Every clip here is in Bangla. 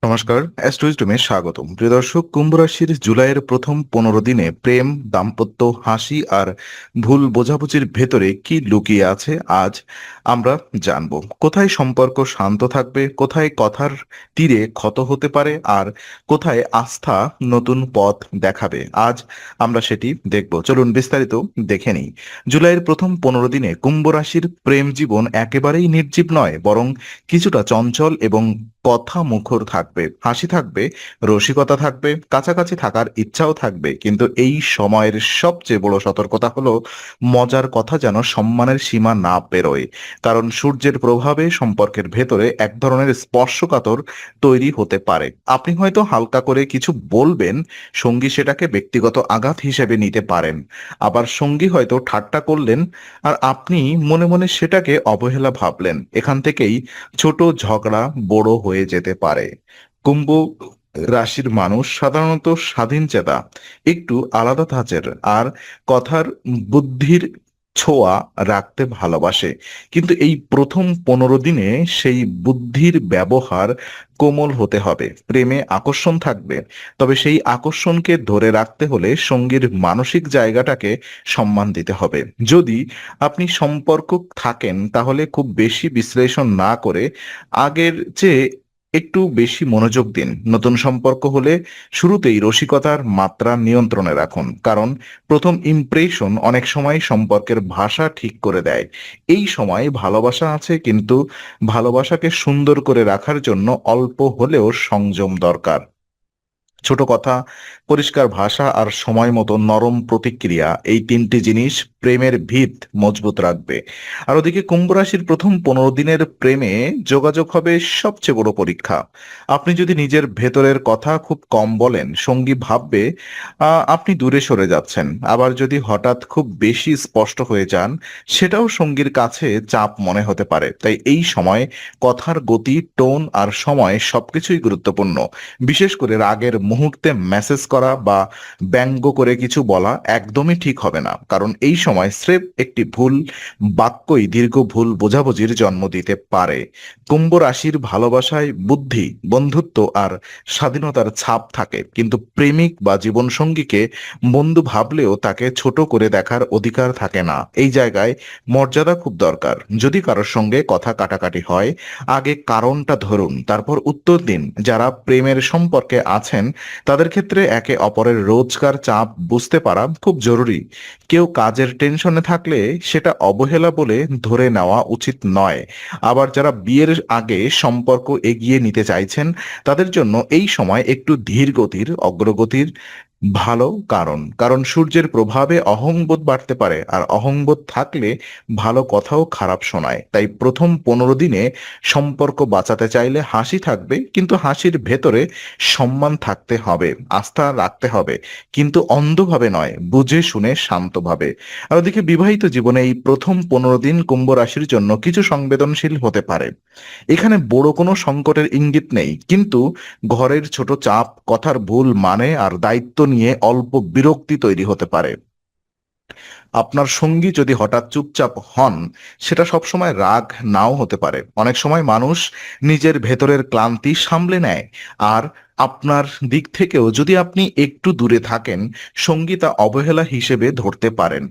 নমস্কার, অ্যাস্ট্রোইজডমে স্বাগতম। প্রিয় দর্শক, কুম্ভ রাশির জুলাইয়ের প্রথম 15 দিনে প্রেম, দাম্পত্য, হাসি আর ভুল বোঝাবুঝির ভেতরে কি লুকিয়ে আছে আজ আমরা জানব। কোথায় সম্পর্ক শান্ত থাকবে, কোথায় কথার তীরে ক্ষত হতে পারে, আর কোথায় আস্থা নতুন পথ দেখাবে। আজ আমরা সেটি দেখব। চলুন বিস্তারিত দেখে নিই। জুলাইয়ের প্রথম 15 দিনে কুম্ভ রাশির প্রেম জীবন একেবারেই নির্জীব নয়, বরং কিছুটা চঞ্চল এবং কথা মুখর থাকবে, হাসি থাকবে, রসিকতা থাকবে, কাছাকাছি থাকার ইচ্ছাও থাকবে। কিন্তু এই সময়ের সবচেয়ে বড় সতর্কতা হলো মজার কথা যেন সম্মানের সীমা না পেরোয়। কারণ সূর্যের প্রভাবে সম্পর্কের ভেতরে এক ধরনের স্পর্শকাতর তৈরি হতে পারে। আপনি হয়তো হালকা করে কিছু বলবেন, সঙ্গী সেটাকে ব্যক্তিগত আঘাত হিসেবে নিতে পারেন। আবার সঙ্গী হয়তো ঠাট্টা করলেন, আর আপনি মনে মনে সেটাকে অবহেলা ভাবলেন। এখান থেকেই ছোট ঝগড়া বড় হয়ে যেতে পারে। কুম্ভ রাশির মানুষ সাধারণত স্বাধীনচেতা, একটু আলাদা ধাঁচের, আর কথার বুদ্ধির ছোঁয়া রাখতে ভালোবাসে। কিন্তু এই প্রথম 15 দিনে সেই বুদ্ধির ব্যবহার কোমল হতে হবে। প্রেমে আকর্ষণ থাকবে, তবে সেই আকর্ষণকে ধরে রাখতে হলে সঙ্গীর মানসিক জায়গাটাকে সম্মান দিতে হবে। যদি আপনি সম্পর্ক থাকেন, তাহলে খুব বেশি বিশ্লেষণ না করে আগের চেয়ে একটু বেশি মনোযোগ দিন। নতুন সম্পর্ক হলে শুরুতেই রসিকতার মাত্রা নিয়ন্ত্রণে রাখুন, কারণ প্রথম ইমপ্রেশন অনেক সময় সম্পর্কের ভাষা ঠিক করে দেয়। এই সময় ভালোবাসা আছে, কিন্তু ভালোবাসাকে সুন্দর করে রাখার জন্য অল্প হলেও সংযম দরকার। ছোট কথা, পরিষ্কার ভাষা আর সময় মতো নরম প্রতিক্রিয়া, এই তিনটি জিনিস প্রেমের ভিত মজবুত রাখবে। আর ওদিকে কুম্ভ রাশির প্রথম 15 দিনের প্রেমে যোগাযোগ হবে সবচেয়ে বড় পরীক্ষা। আপনি যদি নিজের ভেতরের কথা খুব কম বলেন, সঙ্গী ভাববে আপনি দূরে সরে যাচ্ছেন। আবার যদি হঠাৎ খুব বেশি স্পষ্ট হয়ে যান, সেটাও সঙ্গীর কাছে চাপ মনে হতে পারে। তাই এই সময় কথার গতি, টোন আর সময় সবকিছুই গুরুত্বপূর্ণ। বিশেষ করে রাগের মুহূর্তে মেসেজ করা বা ব্যঙ্গ করে কিছু বলা একদমই ঠিক হবে না, কারণ এই সময় স্রেফ একটি ভুল বাক্যই দীর্ঘ ভুল বোঝাবুঝির জন্ম দিতে পারে। কুম্ভ রাশির ভালোবাসায় বুদ্ধি, বন্ধুত্ব আর স্বাধীনতার ছাপ থাকে, কিন্তু প্রেমিক বা জীবনসঙ্গীকে বন্ধু ভাবলেও তাকে ছোট করে দেখার অধিকার থাকে না। এই জায়গায় মর্যাদা খুব দরকার। যদি কারোর সঙ্গে কথা কাটাকাটি হয়, আগে কারণটা ধরুন, তারপর উত্তর দিন। যারা প্রেমের সম্পর্কে আছেন, তাদের ক্ষেত্রে একে অপরের রোজকার চাপ বুঝতে পারা খুব জরুরি। কেউ কাজের টেনশনে থাকলে সেটা অবহেলা বলে ধরে নেওয়া উচিত নয়। আবার যারা বিয়ের আগে সম্পর্ক এগিয়ে নিতে চাইছেন, তাদের জন্য এই সময় একটু ধীর গতির, অগ্রগতির ভালো। কারণ কারণ সূর্যের প্রভাবে অহংবোধ বাড়তে পারে, আর অহংবোধ থাকলে ভালো কথাও খারাপ শোনায়। তাই প্রথম 15 দিনে সম্পর্ক বাঁচাতে চাইলে হাসি থাকবে, কিন্তু হাসির ভেতরে সম্মান থাকতে হবে, আস্থা রাখতে হবে, কিন্তু অন্ধভাবে নয়, বুঝে শুনে শান্তভাবে। আর ওদিকে বিবাহিত জীবনে এই প্রথম 15 দিন কুম্ভ রাশির জন্য কিছু সংবেদনশীল হতে পারে। এখানে বড় কোনো সংকটের ইঙ্গিত নেই, কিন্তু ঘরের ছোট চাপ, কথার ভুল মানে আর দায়িত্ব নিয়ে অল্প বিরক্তি তৈরি হতে পারে। আপনার সঙ্গী যদি হঠাৎ চুপচাপ হন, সেটা সবসময় রাগ নাও হতে পারে। অনেক সময় মানুষ নিজের ভেতরের ক্লান্তি সামলে নেয়। আর আপনার দিক থেকেও যদি আপনি একটু দূরে থাকেন, সঙ্গী তা অবহেলা হিসেবে ধরতে পারেন।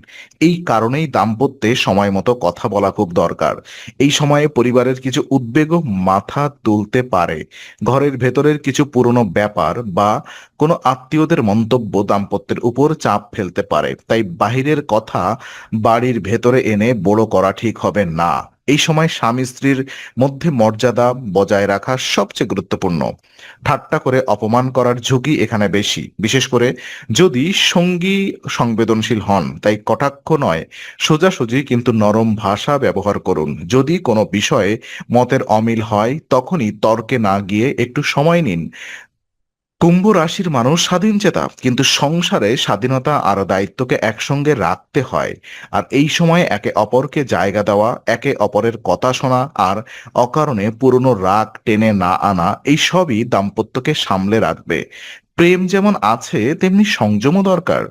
এই কারণেই দাম্পত্যে সময় মতো কথা বলা খুব দরকার। এই সময়ে পরিবারের কিছু উদ্বেগও মাথা তুলতে পারে। ঘরের ভেতরের কিছু পুরনো ব্যাপার বা কোনো আত্মীয়দের মন্তব্য দাম্পত্যের উপর চাপ ফেলতে পারে। তাই বাহিরের কথা বাড়ির ভেতরে এনে বড় করা ঠিক হবে না। এই সময় স্বামী স্ত্রীর মধ্যে মর্যাদা বজায় রাখা সবচেয়ে গুরুত্বপূর্ণ। ঠাট্টা করে অপমান করার ঝুঁকি এখানে বেশি, বিশেষ করে যদি সঙ্গী সংবেদনশীল হন। তাই কটাক্ষ নয়, সোজাসুজি কিন্তু নরম ভাষা ব্যবহার করুন। যদি কোনো বিষয়ে মতের অমিল হয়, তখনই তর্কে না গিয়ে একটু সময় নিন। কুম্ভ রাশির মানুষ স্বাধীনচেতা, কিন্তু সংসারে স্বাধীনতা আর দায়িত্বকে একসঙ্গে রাখতে হয়। আর এই সময় একে অপরকে জায়গা দেওয়া, একে অপরের কথা শোনা, আর অকারণে পুরনো রাগ টেনে না আনা, এই সবই দাম্পত্যকে সামলে রাখবে। প্রেম যেমন আছে তেমনি সংযমও দরকার।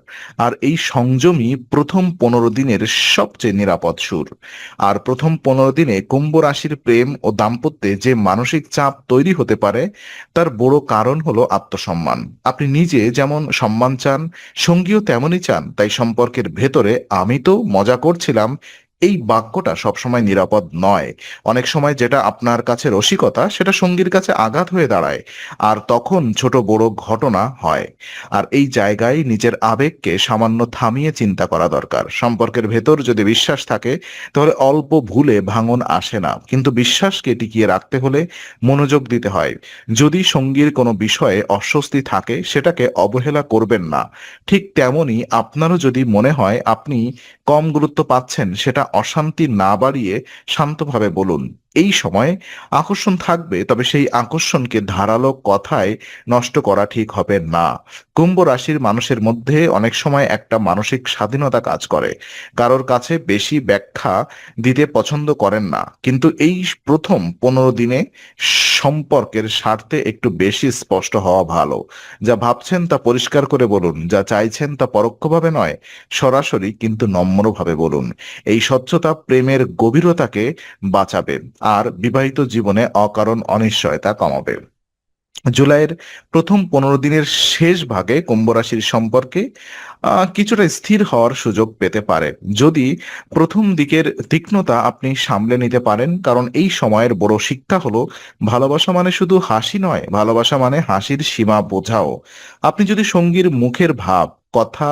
আর এই সংযমই প্রথম 15 দিনের সবচেয়ে নিরাপদ সুর। আর প্রথম 15 দিনে কুম্ভ রাশির প্রেম ও দাম্পত্যে যে মানসিক চাপ তৈরি হতে পারে তার বড় কারণ হলো আত্মসম্মান। আপনি নিজে যেমন সম্মান চান, সঙ্গীও তেমনই চান। তাই সম্পর্কের ভেতরে আমি তো মজা করছিলাম এই বাক্যটা সবসময় নিরাপদ নয়। অনেক সময় যেটা আপনার কাছে রসিকতা সেটা সঙ্গীর কাছে আঘাত হয়ে দাঁড়ায়, আর তখন ছোট বড় ঘটনা হয়। আর এই জায়গায় নিজের আবেগকে সামান্য থামিয়ে চিন্তা করা দরকার। সম্পর্কের ভেতর যদি বিশ্বাস থাকে তাহলে অল্প ভুলে ভাঙন আসে না, কিন্তু বিশ্বাসকে টিকিয়ে রাখতে হলে মনোযোগ দিতে হয়। যদি সঙ্গীর কোনো বিষয়ে অস্বস্তি থাকে সেটাকে অবহেলা করবেন না। ঠিক তেমনি আপনারও যদি মনে হয় আপনি কম গুরুত্ব পাচ্ছেন, সেটা অশান্তি না বাড়িয়ে শান্তভাবে বলুন। এই সময় আকর্ষণ থাকবে, তবে সেই আকর্ষণকে ধারালো কথায় নষ্ট করা ঠিক হবে না। কুম্ভ রাশির মানুষের মধ্যে অনেক সময় একটা মানসিক স্বাধীনতা কাজ করে। কারোর কাছে বেশি ব্যাখ্যা দিতে পছন্দ করেন না, কিন্তু এই প্রথম 15 দিনে সম্পর্কের স্বার্থে একটু বেশি স্পষ্ট হওয়া ভালো। যা ভাবছেন তা পরিষ্কার করে বলুন, যা চাইছেন তা পরোক্ষভাবে নয়, সরাসরি কিন্তু নম্রভাবে বলুন। এই স্বচ্ছতা প্রেমের গভীরতাকে বাঁচাবে আর বিবাহিত জীবনে অকারণ অনিশ্চয়তা কমাবে। জুলাইয়ের প্রথম 15 দিনের শেষ ভাগে কুম্ভ রাশির সম্পর্কে কিছুটা স্থির হওয়ার সুযোগ পেতে পারে, যদি প্রথম দিকের তীক্ষ্ণতা আপনি সামলে নিতে পারেন। কারণ এই সময়ের বড় শিক্ষা হলো ভালোবাসা মানে শুধু হাসি নয়, ভালোবাসা মানে হাসির সীমা বোঝাও। আপনি যদি সঙ্গীর মুখের ভাব, কথা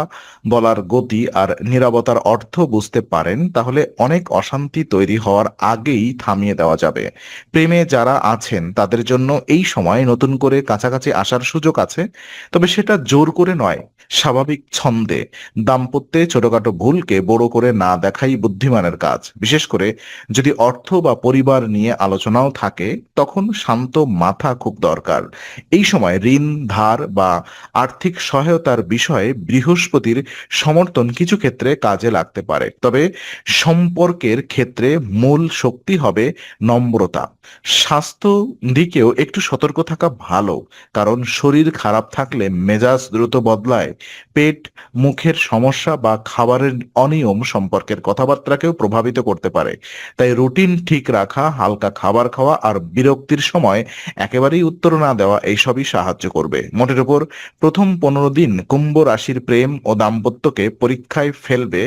বলার গতি আর নীরবতার অর্থ বুঝতে পারেন তাহলে অনেক অশান্তি তৈরি হওয়ার আগেই থামিয়ে দেওয়া যাবে। প্রেমে যারা আছেন তাদের জন্য এই সময় নতুন করে কাছাকাছি আসার সুযোগ আছে, তবে সেটা জোর করে নয়, স্বাভাবিক ছন্দে। দাম্পত্যে ছোটখাটো ভুলকে বড় করে না দেখাই বুদ্ধিমানের কাজ। বিশেষ করে যদি অর্থ বা পরিবার নিয়ে আলোচনাও থাকে, তখন শান্ত মাথা খুব দরকার। এই সময় ঋণ, ধার বা আর্থিক সহায়তার বিষয়ে বৃহস্পতির সমর্থন কিছু ক্ষেত্রে কাজে লাগতে পারে। তবে সম্পর্কের ক্ষেত্রে মূল শক্তি হবে নম্রতা। স্বাস্থ্য দিকেও একটু সতর্ক থাকা ভালো, কারণ শরীর খারাপ থাকলে মেজাজ দ্রুত বদলায়। পেট, মুখের সমস্যা বা খাবারের অনিয়ম সম্পর্কের কথাবার্তাকেও প্রভাবিত করতে পারে। তাই রুটিন ঠিক রাখা, হালকা খাবার খাওয়া আর বিরক্তির সময় একেবারেই উত্তর না দেওয়া এইসবই সাহায্য করবে। মোটের উপর প্রথম 15 দিন কুম্ভ রাশির প্রেম ও দাম্পত্যকে পরীক্ষায় ফেলবে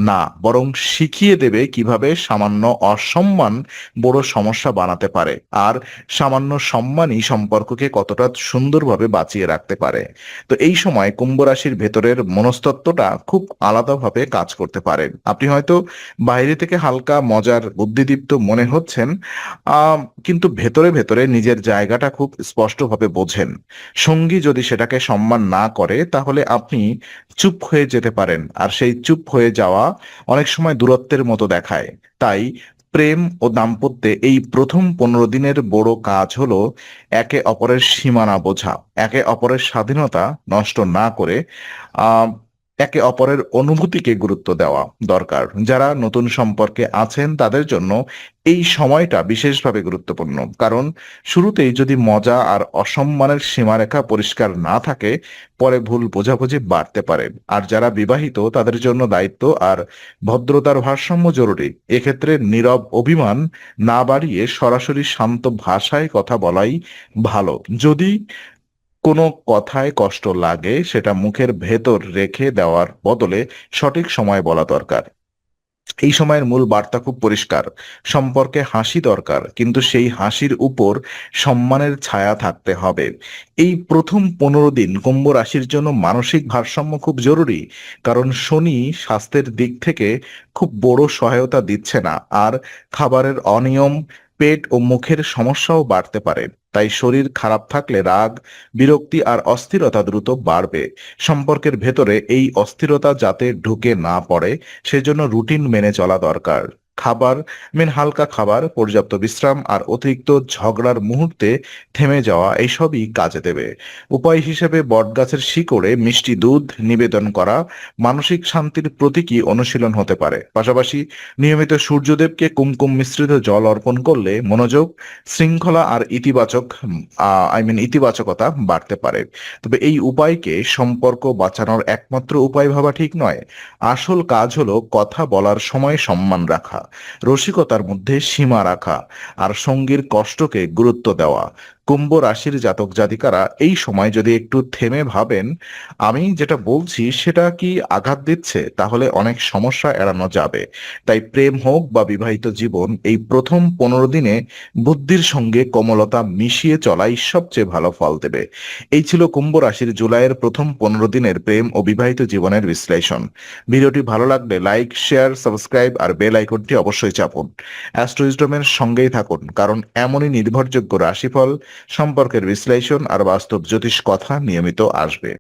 না, বরং শিখিয়ে দেবে কিভাবে সামান্য অসম্মান বড় সমস্যা বানাতে পারে, আর সামান্য সম্মানই সম্পর্ককে কতটা সুন্দরভাবে বাঁচিয়ে রাখতে পারে। তো এই সময় কুম্ভ রাশির ভেতরের মনস্তত্ত্বটা খুব আলাদাভাবে কাজ করতে পারে। আপনি হয়তো বাইরে থেকে হালকা মজার বুদ্ধিদীপ্ত মনে হচ্ছেন, কিন্তু ভেতরে ভেতরে নিজের জায়গাটা খুব স্পষ্টভাবে বোঝেন। সঙ্গী যদি সেটাকে সম্মান না করে তাহলে আপনি চুপ হয়ে যেতে পারেন, আর সেই চুপ হয়ে যাওয়া অনেক সময় দূরত্বের মতো দেখায়। তাই প্রেম ও দাম্পত্যে এই প্রথম 15 দিনের বড় কাজ হলো একে অপরের সীমানা বোঝা, একে অপরের স্বাধীনতা নষ্ট না করে আহ একে অপরের অনুভূতিকে গুরুত্ব দেওয়া দরকার। যারা নতুন সম্পর্কে আছেন তাদের জন্য এই সময়টা বিশেষভাবে গুরুত্বপূর্ণ, কারণ শুরুতেই যদি মজা আর অসম্মানের সীমারেখা পরিষ্কার না থাকে, পরে ভুল বোঝাবুঝি বাড়তে পারে। আর যারা বিবাহিত তাদের জন্য দায়িত্ব আর ভদ্রতার ভারসাম্য জরুরি। এক্ষেত্রে নীরব অভিমান না বাড়িয়ে সরাসরি শান্ত ভাষায় কথা বলাই ভালো। যদি কোনো কথায় কষ্ট লাগে সেটা মুখের ভেতর রেখে দেওয়ার বদলে সঠিক সময় বলা দরকার। এই সময়ের মূল বার্তা খুব পরিষ্কার: সম্পর্কে হাসি দরকার, কিন্তু সেই হাসির উপর সম্মানের ছায়া থাকতে হবে। এই প্রথম 15 দিন কুম্ভ রাশির জন্য মানসিক ভারসাম্য খুব জরুরি, কারণ শনি স্বাস্থ্যের দিক থেকে খুব বড় সহায়তা দিচ্ছে না, আর খাবারের অনিয়ম, পেট ও মুখের সমস্যাও বাড়তে পারে। তাই শরীর খারাপ থাকলে রাগ, বিরক্তি আর অস্থিরতা দ্রুত বাড়বে। সম্পর্কের ভেতরে এই অস্থিরতা যাতে ঢুকে না পড়ে সেজন্য রুটিন মেনে চলা দরকার। খাবার হালকা খাবার, পর্যাপ্ত বিশ্রাম আর অতিরিক্ত ঝগড়ার মুহূর্তে থেমে যাওয়া এইসবই কাজে দেবে। উপায় হিসেবে বটগাছের শিকড়ে মিষ্টি দুধ নিবেদন করা মানসিক শান্তির প্রতীকী অনুশীলন হতে পারে। পাশাপাশি নিয়মিত সূর্যদেবকে কুমকুম মিশ্রিত জল অর্পণ করলে মনোযোগ, শৃঙ্খলা আর ইতিবাচকতা বাড়তে পারে। তবে এই উপায়কে সম্পর্ক বাঁচানোর একমাত্র উপায় ভাবা ঠিক নয়। আসল কাজ হলো কথা বলার সময় সম্মান রাখা, রসিকতার মধ্যে সীমা রাখা আর সঙ্গীর কষ্টকে গুরুত্ব দেওয়া। কুম্ভ রাশির জাতক জাতিকারা এই সময় যদি একটু থেমে ভাবেন আমি যেটা বলছি সেটা কি আঘাত দিচ্ছে, তাহলে অনেক সমস্যা এড়ানো যাবে। তাই প্রেম হোক বা বিবাহিত জীবন, এই প্রথম 15 দিনে বুদ্ধির সঙ্গে কোমলতা মিশিয়ে চলাই সবচেয়ে ভালো ফল দেবে। এই ছিল কুম্ভ রাশির জুলাইয়ের প্রথম 15 দিনের প্রেম ও বিবাহিত জীবনের বিশ্লেষণ। ভিডিওটি ভালো লাগলে লাইক, শেয়ার, সাবস্ক্রাইব আর বেল আইকনটি অবশ্যই চাপুন। অ্যাস্ট্রো উইজডমের সঙ্গেই থাকুন, কারণ এমনই নির্ভরযোগ্য রাশিফল, সম্পর্কের বিশ্লেষণ আর বাস্তব জ্যোতিষ কথা নিয়মিত আসবে।